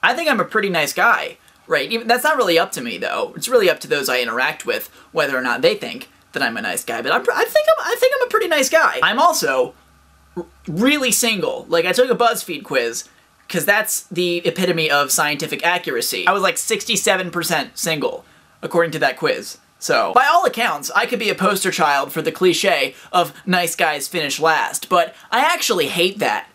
I think I'm a pretty nice guy, right? That's not really up to me, though. It's really up to those I interact with, whether or not they think that I'm a nice guy. But I think I'm a pretty nice guy. I'm also really single. Like, I took a BuzzFeed quiz, because that's the epitome of scientific accuracy. I was like 67% single, according to that quiz. So, by all accounts, I could be a poster child for the cliche of nice guys finish last, but I actually hate that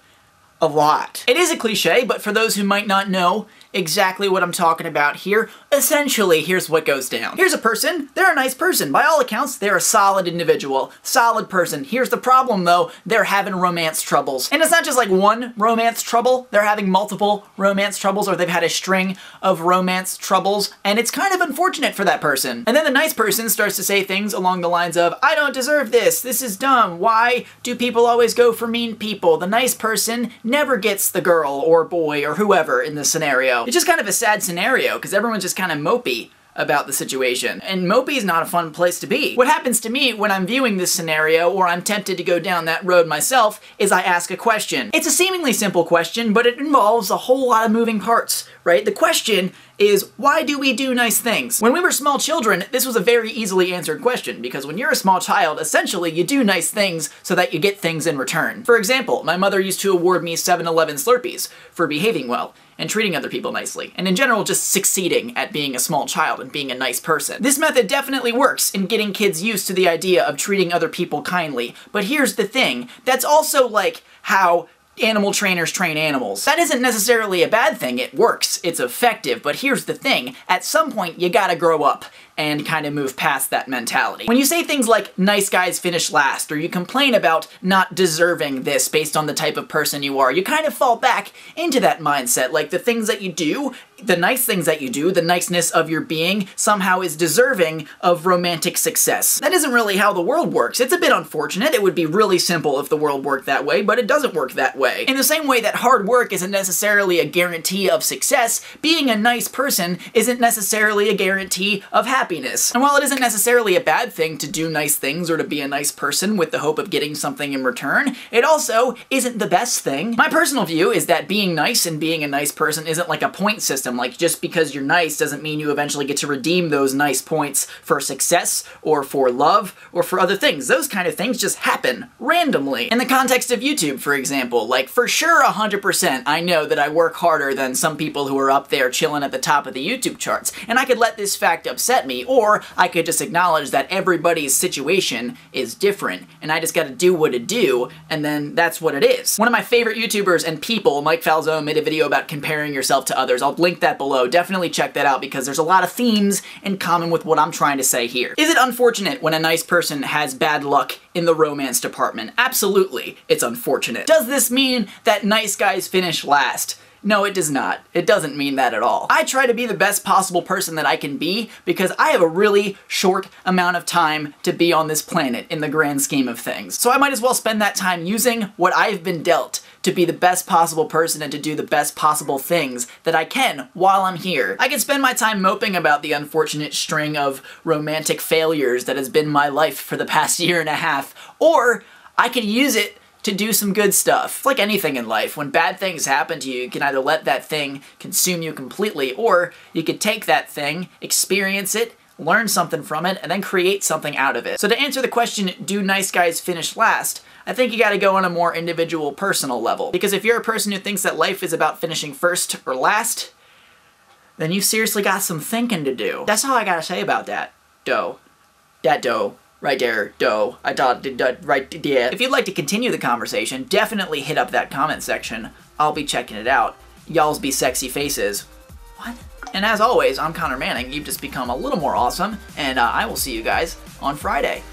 a lot. It is a cliche, but for those who might not know exactly what I'm talking about here, essentially, here's what goes down. Here's a person, they're a nice person. By all accounts, they're a solid individual, solid person. Here's the problem, though, they're having romance troubles. And it's not just like one romance trouble, they're having multiple romance troubles, or they've had a string of romance troubles, and it's kind of unfortunate for that person. And then the nice person starts to say things along the lines of, I don't deserve this, this is dumb, why do people always go for mean people? The nice person never gets the girl or boy or whoever in this scenario. It's just kind of a sad scenario, because everyone's just kind of mopey about the situation. And mopey is not a fun place to be. What happens to me when I'm viewing this scenario, or I'm tempted to go down that road myself, is I ask a question. It's a seemingly simple question, but it involves a whole lot of moving parts, right? The question is, why do we do nice things? When we were small children, this was a very easily answered question, because when you're a small child, essentially you do nice things so that you get things in return. For example, my mother used to award me 7-Eleven Slurpees for behaving well and treating other people nicely, and in general just succeeding at being a small child and being a nice person. This method definitely works in getting kids used to the idea of treating other people kindly, but here's the thing, that's also like how animal trainers train animals. That isn't necessarily a bad thing, it works, it's effective, but here's the thing, at some point you gotta grow up and kind of move past that mentality. When you say things like, nice guys finish last, or you complain about not deserving this based on the type of person you are, you kind of fall back into that mindset, like the things that you do, the nice things that you do, the niceness of your being, somehow is deserving of romantic success. That isn't really how the world works. It's a bit unfortunate. It would be really simple if the world worked that way, but it doesn't work that way. In the same way that hard work isn't necessarily a guarantee of success, being a nice person isn't necessarily a guarantee of happiness. And while it isn't necessarily a bad thing to do nice things or to be a nice person with the hope of getting something in return, it also isn't the best thing. My personal view is that being nice and being a nice person isn't like a point system. Like, just because you're nice doesn't mean you eventually get to redeem those nice points for success or for love or for other things. Those kind of things just happen randomly. In the context of YouTube, for example, like for sure 100% I know that I work harder than some people who are up there chilling at the top of the YouTube charts, and I could let this fact upset me, or I could just acknowledge that everybody's situation is different, and I just gotta do what it do, and then that's what it is. One of my favorite YouTubers and people, Mike Falzone, made a video about comparing yourself to others. I'll link that below. Definitely check that out, because there's a lot of themes in common with what I'm trying to say here. Is it unfortunate when a nice person has bad luck in the romance department? Absolutely, it's unfortunate. Does this mean that nice guys finish last? No, it does not. It doesn't mean that at all. I try to be the best possible person that I can be because I have a really short amount of time to be on this planet in the grand scheme of things. So I might as well spend that time using what I've been dealt to be the best possible person and to do the best possible things that I can while I'm here. I can spend my time moping about the unfortunate string of romantic failures that has been my life for the past year and a half, or I could use it to do some good stuff. It's like anything in life. When bad things happen to you, you can either let that thing consume you completely, or you could take that thing, experience it, learn something from it, and then create something out of it. So to answer the question, do nice guys finish last? I think you gotta go on a more individual, personal level. Because if you're a person who thinks that life is about finishing first or last, then you've seriously got some thinking to do. That's all I gotta say about that. Doe. That doe. Right there, doe. I thought, right there. If you'd like to continue the conversation, definitely hit up that comment section. I'll be checking it out. Y'all's be sexy faces. What? And as always, I'm Connor Manning. You've just become a little more awesome, and I will see you guys on Friday.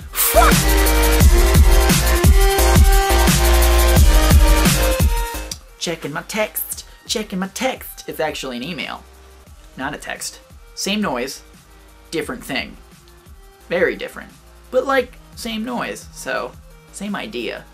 Checking my text. Checking my text. It's actually an email, not a text. Same noise, different thing. Very different. But like, same noise, so same idea.